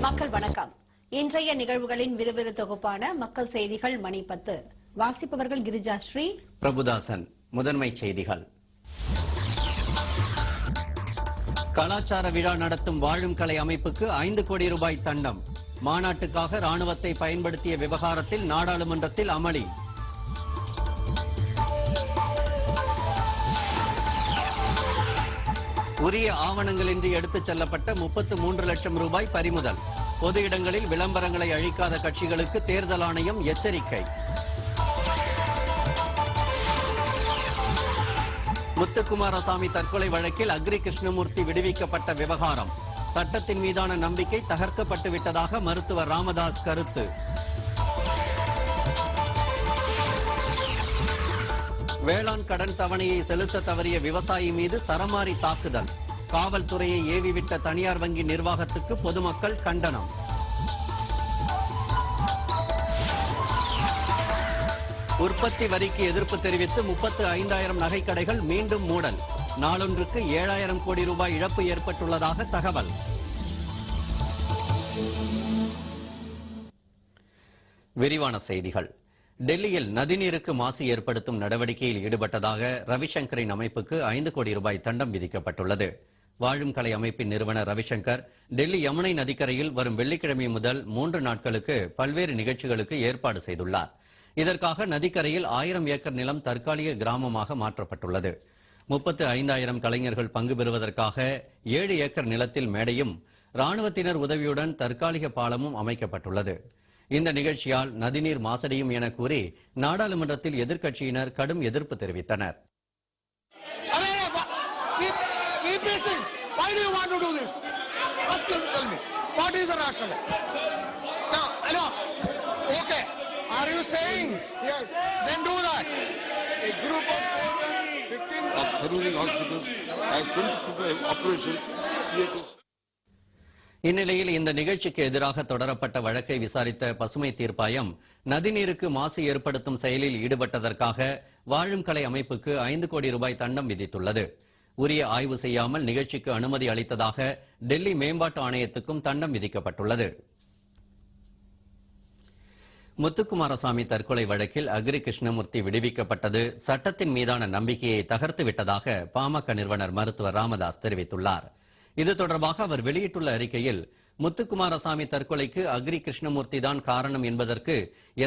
மக்கள் வணக்கம். இன்றைய நிகழ்வுகளின் விறுவிறு தொகுப்பான மக்கள் செய்திகள் மணி 10. வாசிப்பவர்கள் கிரிஜா ஸ்ரீ, பிரபுதாசன். முதன்மை செய்திகள். கலாச்சார விழா நடத்தும் வாழும் கலை அமைப்புக்கு 5 கோடி ரூபாய் தண்டம். மாநாட்டுக்காக ராணுவத்தை பயன்படுத்திய விவகாரத்தில் நாடாளுமன்றத்தில் அமளி. உரிய ஆவணங்களின்றி எடுத்துச் செல்லப்பட்ட 33 லட்சம் ரூபாய் பறிமுதல். பொது இடங்களில் விளம்பரங்களை அழிக்காத கட்சிகளுக்கு தேர்தல் ஆணையம் எச்சரிக்கை. முத்துக்குமாரசாமி தற்கொலை வழக்கில் அக்ரி கிருஷ்ணமூர்த்தி விடுவிக்கப்பட்ட விவகாரம். சட்டத்தின் மீதான நம்பிக்கை தகர்க்கப்பட்டு விட்டதாக மருத்துவர் ராமதாஸ் கருத்து. வேளாண் கடன் தவணையை செலுத்த தவறிய விவசாயி மீது சரமாரி தாக்குதல். காவல்துறையை ஏவிவிட்ட தனியார் வங்கி நிர்வாகத்துக்கு பொதுமக்கள் கண்டனம். உற்பத்தி வரிக்கு எதிர்ப்பு தெரிவித்து 35,000 நகைக்கடைகள் மீண்டும் மூடல். நாளொன்றுக்கு 7,000 கோடி ரூபாய் இழப்பு ஏற்பட்டுள்ளதாக தகவல். விரிவான செய்திகள். டெல்லியில் நதிநீருக்கு மாசு ஏற்படுத்தும் நடவடிக்கையில் ஈடுபட்டதாக ரவிசங்கரின் அமைப்புக்கு 5 கோடி ரூபாய் தண்டம் விதிக்கப்பட்டுள்ளது. வாழும் கலை அமைப்பின் நிறுவனர் ரவிசங்கர் டெல்லி யமுனை நதிக்கரையில் வரும் வெள்ளிக்கிழமை முதல் 3 நாட்களுக்கு பல்வேறு நிகழ்ச்சிகளுக்கு ஏற்பாடு செய்துள்ளார். இதற்காக நதிக்கரையில் 1000 ஏக்கர் நிலம் தற்காலிக கிராமமாக மாற்றப்பட்டுள்ளது. 35,000 கலைஞர்கள் பங்கு பெறுவதற்காக 7 ஏக்கர் நிலத்தில் மேடையும் ராணுவத்தினர் உதவியுடன் தற்காலிக பாலமும் அமைக்கப்பட்டுள்ளது. இந்த நிகழ்ச்சியால் நதிநீர் மாசடையும் என கூறி நாடாளுமன்றத்தில் எதிர்க்கட்சியினர் கடும் எதிர்ப்பு தெரிவித்தனர். இந்நிலையில் இந்த நிகழ்ச்சிக்கு எதிராக தொடரப்பட்ட வழக்கை விசாரித்த பசுமை தீர்ப்பாயம் நதிநீருக்கு மாசு ஏற்படுத்தும் செயலில் ஈடுபட்டதற்காக வாழும் கலை அமைப்புக்கு 5 கோடி ரூபாய் தண்டம் விதித்துள்ளது. உரிய ஆய்வு செய்யாமல் நிகழ்ச்சிக்கு அனுமதி அளித்ததாக டெல்லி மேம்பாட்டு ஆணையத்துக்கும் தண்டம் விதிக்கப்பட்டுள்ளது. முத்துக்குமாரசாமி தற்கொலை வழக்கில் அக்ரி கிருஷ்ணமூர்த்தி விடுவிக்கப்பட்டது சட்டத்தின் மீதான நம்பிக்கையை தகர்த்து விட்டதாக பாமக நிறுவனர் மருத்துவர் ராமதாஸ் தெரிவித்துள்ளார். இது தொடர்பாக அவர் வெளியிட்டுள்ள அறிக்கையில் முத்துக்குமாரசாமி தற்கொலைக்கு அக்ரி கிருஷ்ணமூர்த்தி தான் காரணம் என்பதற்கு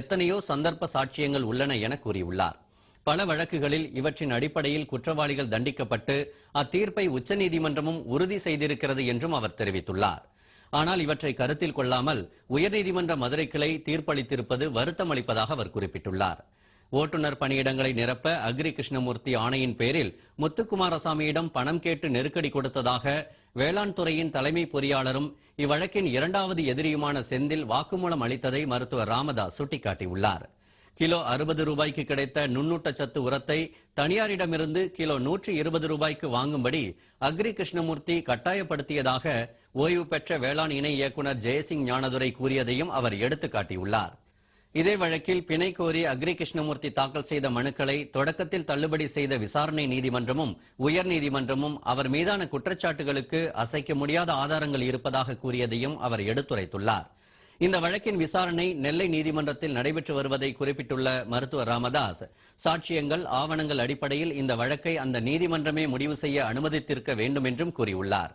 எத்தனையோ சந்தர்ப்ப சாட்சியங்கள் உள்ளன என கூறியுள்ளார். பல வழக்குகளில் இவற்றின் அடிப்படையில் குற்றவாளிகள் தண்டிக்கப்பட்டு அத்தீர்ப்பை உச்சநீதிமன்றமும் உறுதி செய்திருக்கிறது என்றும் அவர் தெரிவித்துள்ளார். ஆனால் இவற்றை கருத்தில் கொள்ளாமல் உயர்நீதிமன்ற மதுரை கிளை தீர்ப்பளித்திருப்பது வருத்தம் அளிப்பதாக அவர் குறிப்பிட்டுள்ளார். ஓட்டுநர் பணியிடங்களை நிரப்ப அக்ரி கிருஷ்ணமூர்த்தி ஆணையின் பேரில் முத்துக்குமாரசாமியிடம் பணம் கேட்டு நெருக்கடி கொடுத்ததாக வேளாண் துறையின் தலைமை பொறியாளரும் இவ்வழக்கின் 2வது எதிரியுமான செந்தில் வாக்குமூலம் அளித்ததை மருத்துவர் ராமதாஸ் சுட்டிக்காட்டியுள்ளார். கிலோ 60 ரூபாய்க்கு கிடைத்த நுண்ணூட்டச்சத்து உரத்தை தனியாரிடமிருந்து கிலோ 120 ரூபாய்க்கு வாங்கும்படி அக்ரி கிருஷ்ணமூர்த்தி கட்டாயப்படுத்தியதாக ஓய்வு பெற்ற வேளாண் இணை இயக்குநர் ஜெயசிங் ஞானதுரை கூறியதையும் அவர் எடுத்துக்காட்டியுள்ளார். இதே வழக்கில் பிணை கோரி அக்ரி கிருஷ்ணமூர்த்தி தாக்கல் செய்த மனுக்களை தொடக்கத்தில் தள்ளுபடி செய்த விசாரணை நீதிமன்றமும் உயர்நீதிமன்றமும் அவர் மீதான குற்றச்சாட்டுகளுக்கு அசைக்க முடியாத ஆதாரங்கள் இருப்பதாக கூறியதையும் அவர் எடுத்துரைத்துள்ளார். இந்த வழக்கின் விசாரணை நெல்லை நீதிமன்றத்தில் நடைபெற்று வருவதை குறிப்பிட்டுள்ள மருத்துவர் ராமதாஸ் சாட்சியங்கள் ஆவணங்கள் அடிப்படையில் இந்த வழக்கை அந்த நீதிமன்றமே முடிவு செய்ய அனுமதித்திருக்க வேண்டும் என்றும் கூறியுள்ளார்.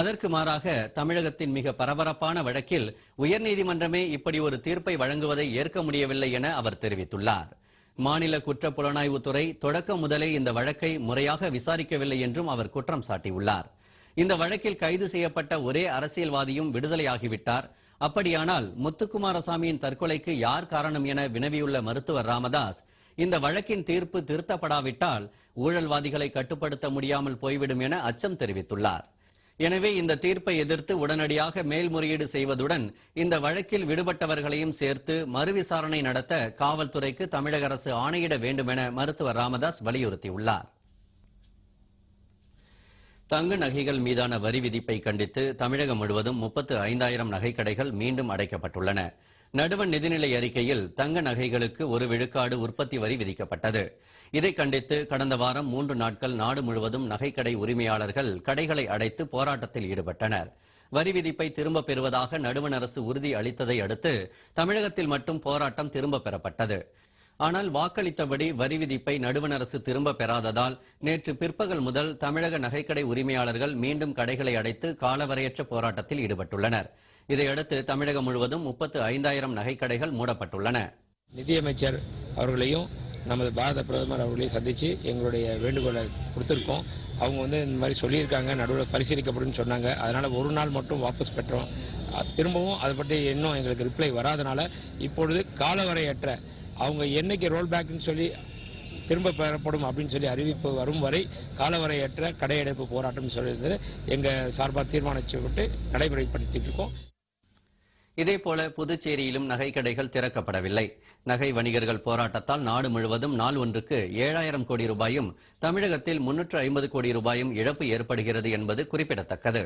அதற்கு மாறாக தமிழகத்தின் மிக பரபரப்பான வழக்கில் உயர்நீதிமன்றமே இப்படி ஒரு தீர்ப்பை வழங்குவதை ஏற்க முடியவில்லை என அவர் தெரிவித்துள்ளார். மாநில குற்ற புலனாய்வுத்துறை தொடக்கம் முதலே இந்த வழக்கை முறையாக விசாரிக்கவில்லை என்றும் அவர் குற்றம் சாட்டியுள்ளார். இந்த வழக்கில் கைது செய்யப்பட்ட ஒரே அரசியல்வாதியும் விடுதலையாகிவிட்டார். அப்படியானால் முத்துக்குமாரசாமியின் தற்கொலைக்கு யார் காரணம் என வினவியுள்ள மருத்துவர் ராமதாஸ் இந்த வழக்கின் தீர்ப்பு திருத்தப்படாவிட்டால் ஊழல்வாதிகளை கட்டுப்படுத்த முடியாமல் போய்விடும் என அச்சம் தெரிவித்துள்ளார். எனவே இந்த தீர்ப்பை எதிர்த்து உடனடியாக மேல்முறையீடு செய்வதுடன் இந்த வழக்கில் விடுபட்டவர்களையும் சேர்த்து மறுவிசாரணை நடத்த காவல்துறைக்கு தமிழக அரசு ஆணையிட வேண்டும் என மருத்துவர் ராமதாஸ் வலியுறுத்தியுள்ளார். தங்க நகைகள் மீதான வரி விதிப்பை கண்டித்து தமிழகம் முழுவதும் 35,000 நகைக்கடைகள் மீண்டும் அடைக்கப்பட்டுள்ளன. நடுவண் நிதிநிலை அறிக்கையில் தங்க நகைகளுக்கு 1 விழுக்காடு உற்பத்தி வரி விதிக்கப்பட்டது. இதை கண்டித்து கடந்த வாரம் 3 நாட்கள் நாடு முழுவதும் நகைக்கடை உரிமையாளர்கள் கடைகளை அடைத்து போராட்டத்தில் ஈடுபட்டனர். வரி விதிப்பை திரும்ப பெறுவதாக நடுவண் அரசு உறுதி அளித்ததை அடுத்து தமிழகத்தில் மட்டும் போராட்டம் திரும்ப பெறப்பட்டது. ஆனால் வாக்களித்தபடி வரி விதிப்பை நடுவண் அரசு திரும்ப பெறாததால் நேற்று பிற்பகல் முதல் தமிழக நகைக்கடை உரிமையாளர்கள் மீண்டும் கடைகளை அடைத்து காலவரையற்ற போராட்டத்தில் ஈடுபட்டுள்ளனர். இதையடுத்து தமிழகம் முழுவதும் 35,000 நகைக்கடைகள் மூடப்பட்டுள்ளன. நிதியமைச்சர் அவர்களையும் நமது பாரத பிரதமர் அவர்களையும் சந்திச்சு எங்களுடைய வேண்டுகோளை கொடுத்திருக்கோம். அவங்க இந்த மாதிரி சொல்லியிருக்காங்க, நடுவில் பரிசீலிக்கப்படும் சொன்னாங்க. அதனால ஒரு நாள் மட்டும் வாபஸ் பெற்றோம். திரும்பவும் அதை பற்றி இன்னும் எங்களுக்கு ரிப்ளை வராதனால இப்பொழுது காலவரையற்ற அவங்க என்னைக்கு ரோல் பேக்னு சொல்லி திரும்ப பெறப்படும் அப்படின்னு சொல்லி அறிவிப்பு வரும் வரை காலவரையற்ற கடையடைப்பு போராட்டம் சொல்லியிருந்தது எங்க சார்பாக தீர்மானிக்கப்பட்டு நடைமுறைப்படுத்திட்டு இருக்கோம். இதேபோல புதுச்சேரியிலும் நகைக்கடைகள் திறக்கப்படவில்லை. நகை வணிகர்கள் போராட்டத்தால் நாடு முழுவதும் நாள் ஒன்றுக்கு 7,000 கோடி ரூபாயும் தமிழகத்தில் 350 கோடி ரூபாயும் இழப்பு ஏற்படுகிறது என்பது குறிப்பிடத்தக்கது.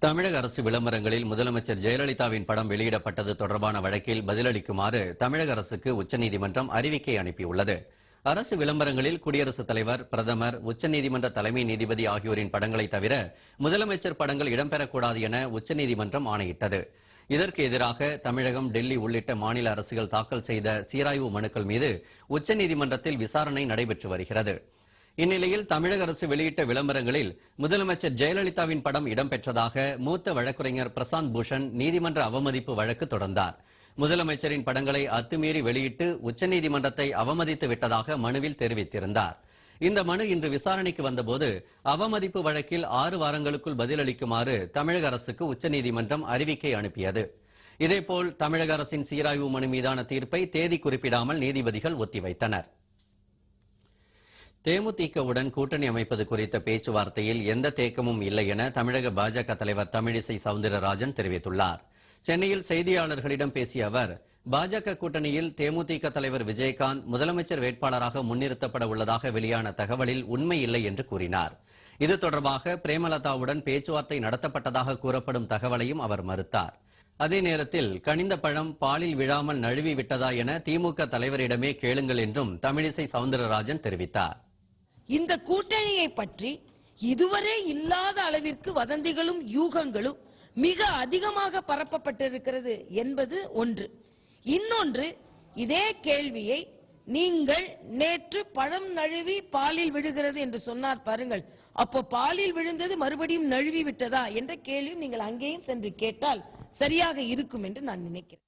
தமிழக அரசு விளம்பரங்களில் முதலமைச்சர் ஜெயலலிதாவின் படம் வெளியிடப்பட்டது தொடர்பான வழக்கில் பதிலளிக்குமாறு தமிழக அரசுக்கு உச்சநீதிமன்றம் அறிவிக்கை அனுப்பியுள்ளது. அரசு விளம்பரங்களில் குடியரசுத் தலைவர், பிரதமர், உச்சநீதிமன்ற தலைமை நீதிபதி ஆகியோரின் படங்களை தவிர முதலமைச்சர் படங்கள் இடம்பெறக்கூடாது என உச்சநீதிமன்றம் ஆணையிட்டது. இதற்கு எதிராக தமிழகம், டெல்லி உள்ளிட்ட மாநில அரசுகள் தாக்கல் செய்த சீராய்வு மனுக்கள் மீது உச்சநீதிமன்றத்தில் விசாரணை நடைபெற்று வருகிறது. இந்நிலையில் தமிழக அரசு வெளியிட்ட விளம்பரங்களில் முதலமைச்சர் ஜெயலலிதாவின் படம் இடம்பெற்றதாக மூத்த வழக்கறிஞர் பிரசாந்த் பூஷன் நீதிமன்ற அவமதிப்பு வழக்கு தொடர்ந்தார். முதலமைச்சரின் படங்களை அத்துமீறி வெளியிட்டு உச்சநீதிமன்றத்தை அவமதித்து விட்டதாக மனுவில் தெரிவித்திருந்தார். இந்த மனு இன்று விசாரணைக்கு வந்தபோது அவமதிப்பு வழக்கில் 6 வாரங்களுக்குள் பதிலளிக்குமாறு தமிழக அரசுக்கு உச்சநீதிமன்றம் அறிவிக்கை அனுப்பியது. இதேபோல் தமிழக அரசின் சீராய்வு மனு மீதான தீர்ப்பை தேதி குறிப்பிடாமல் நீதிபதிகள் ஒத்திவைத்தனர். தேமுதிகவுடன் கூட்டணி அமைப்பது குறித்த பேச்சுவார்த்தையில் எந்த தேக்கமும் இல்லை என தமிழக பாஜக தலைவர் தமிழிசை சவுந்தரராஜன் தெரிவித்துள்ளார். சென்னையில் செய்தியாளர்களிடம் பேசிய அவர், பாஜக கூட்டணியில் தேமுதிக தலைவர் விஜயகாந்த் முதலமைச்சர் வேட்பாளராக முன்னிறுத்தப்பட உள்ளதாக வெளியான தகவலில் உண்மை இல்லை என்று கூறினார். இது தொடர்பாக பிரேமலதாவுடன் பேச்சுவார்த்தை நடத்தப்பட்டதாக கூறப்படும் தகவலையும் அவர் மறுத்தார். அதே நேரத்தில் கனிந்த பழம் பாலில் விழாமல் நழுவி விட்டதா என திமுக தலைவரிடமே கேளுங்கள் என்றும் தமிழிசை சவுந்தரராஜன் தெரிவித்தார். இந்த கூட்டணியை பற்றி இதுவரை இல்லாத அளவிற்கு வதந்திகளும் யூகங்களும் மிக அதிகமாக பரப்பப்பட்டிருக்கிறது என்பது ஒன்று. இன்னொன்று, இதே கேள்வியை நீங்கள் நேற்று பழம் நழுவி பாலில் விழுகிறது என்று சொன்னார் பாருங்கள். அப்போ பாலில் விழுந்தது மறுபடியும் நழுவி விட்டதா என்ற கேள்வியும் நீங்கள் அங்கேயும் சென்று கேட்டால் சரியாக இருக்கும் என்று நான் நினைக்கிறேன்.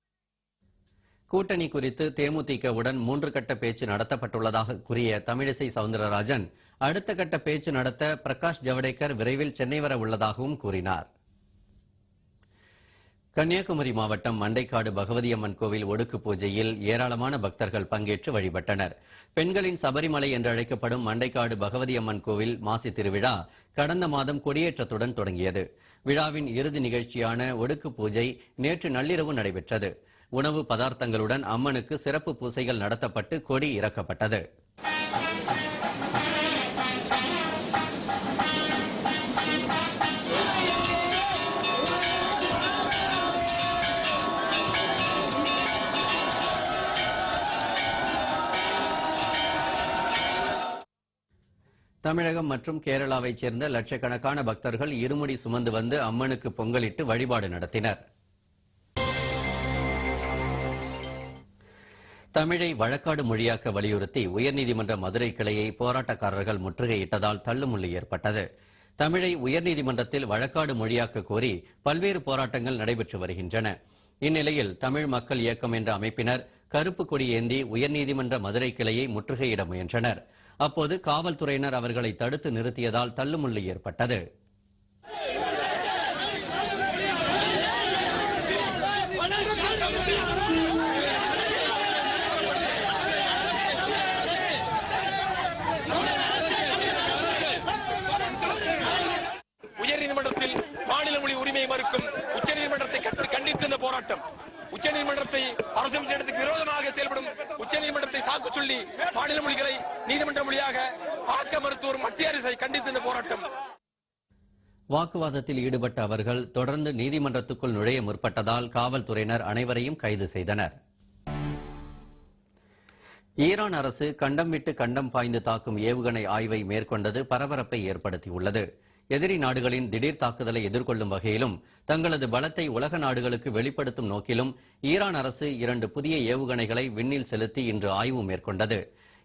கூட்டணி குறித்து தேமுதிகவுடன் 3 கட்ட பேச்சு நடத்தப்பட்டுள்ளதாக கூறிய தமிழிசை சவுந்தரராஜன், அடுத்த கட்ட பேச்சு நடத்த பிரகாஷ் ஜவடேகர் விரைவில் சென்னை வர உள்ளதாகவும் கூறினார். கன்னியாகுமரி மாவட்டம் மண்டைக்காடு பகவதியம்மன் கோவில் ஒடுக்கு பூஜையில் ஏராளமான பக்தர்கள் பங்கேற்று வழிபட்டனர். பெண்களின் சபரிமலை என்று அழைக்கப்படும் மண்டைக்காடு பகவதியம்மன் கோவில் மாசி திருவிழா கடந்த மாதம் கொடியேற்றத்துடன் தொடங்கியது. விழாவின் இறுதி நிகழ்ச்சியான ஒடுக்கு பூஜை நேற்று நள்ளிரவு நடைபெற்றது. உணவு பதார்த்தங்களுடன் அம்மனுக்கு சிறப்பு பூசைகள் நடத்தப்பட்டு கொடி இறக்கப்பட்டது. தமிழகம் மற்றும் கேரளாவைச் சேர்ந்த லட்சக்கணக்கான பக்தர்கள் இருமுடி சுமந்து வந்து அம்மனுக்கு பொங்கலிட்டு வழிபாடு நடத்தினர். தமிழை வழக்காடு மொழியாக்க வலியுறுத்தி உயர்நீதிமன்ற மதுரை கிளையை போராட்டக்காரர்கள் முற்றுகையிட்டதால் தள்ளுமுள்ளு ஏற்பட்டது. தமிழை உயர்நீதிமன்றத்தில் வழக்காடு மொழியாக்க கோரி பல்வேறு போராட்டங்கள் நடைபெற்று வருகின்றன. இந்நிலையில் தமிழ் மக்கள் இயக்கம் என்ற அமைப்பினர் கருப்பு கொடி ஏந்தி உயர்நீதிமன்ற மதுரை கிளையை முற்றுகையிட முயன்றனர். அப்போது காவல்துறையினர் அவர்களை தடுத்து நிறுத்தியதால் தள்ளுமுள்ளு ஏற்பட்டது. உயர்நீதிமன்றத்தில் மாநில மொழி உரிமையை மறுக்கும் உச்சநீதிமன்றத்தை கண்டித்து இந்த போராட்டம். உச்சநீதிமன்றத்தை அரசு விரோதமாக செயல்படும் உச்சநீதிமன்றத்தை சாக்கு சொல்லி மாநில மொழிகளை நீதிமன்ற மொழியாக ஆக்க மருத்துவர் மத்திய அரசை கண்டித்து இந்த போராட்டம். வாக்குவாதத்தில் ஈடுபட்ட அவர்கள் தொடர்ந்து நீதிமன்றத்துக்குள் நுழைய முற்பட்டதால் காவல்துறையினர் அனைவரையும் கைது செய்தனர். ஈரான் அரசு கண்டம் விட்டு கண்டம் பாய்ந்து தாக்கும் ஏவுகணை ஆய்வை மேற்கொண்டது பரபரப்பை ஏற்படுத்தியுள்ளது. எதிரி நாடுகளின் திடீர் தாக்குதலை எதிர்கொள்ளும் வகையிலும் தங்களது பலத்தை உலக நாடுகளுக்கு வெளிப்படுத்தும் நோக்கிலும் ஈரான் அரசு 2 புதிய ஏவுகணைகளை விண்ணில் செலுத்தி இன்று ஆய்வு மேற்கொண்டது.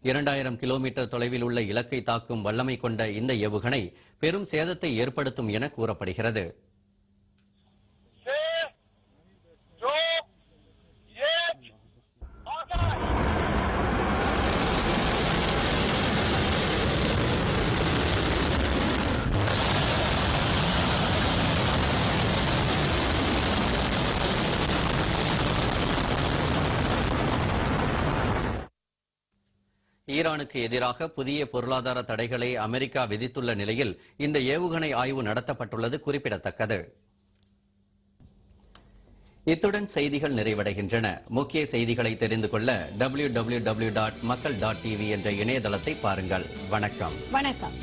2000 கிலோமீட்டர் தொலைவில் உள்ள இலக்கை தாக்கும் வல்லமை கொண்ட இந்த ஏவுகணை பெரும் சேதத்தை ஏற்படுத்தும் என கூறப்படுகிறது. ஈரானுக்கு எதிராக புதிய பொருளாதார தடைகளை அமெரிக்கா விதித்துள்ள நிலையில் இந்த ஏவுகணை ஆய்வு நடத்தப்பட்டுள்ளது குறிப்பிடத்தக்கது. இத்துடன் செய்திகள் நிறைவடைகின்றன. முக்கிய செய்திகளை தெரிந்து கொள்ள www.makkal.tv என்ற இணையதளத்தை பாருங்கள். வணக்கம். வணக்கம்.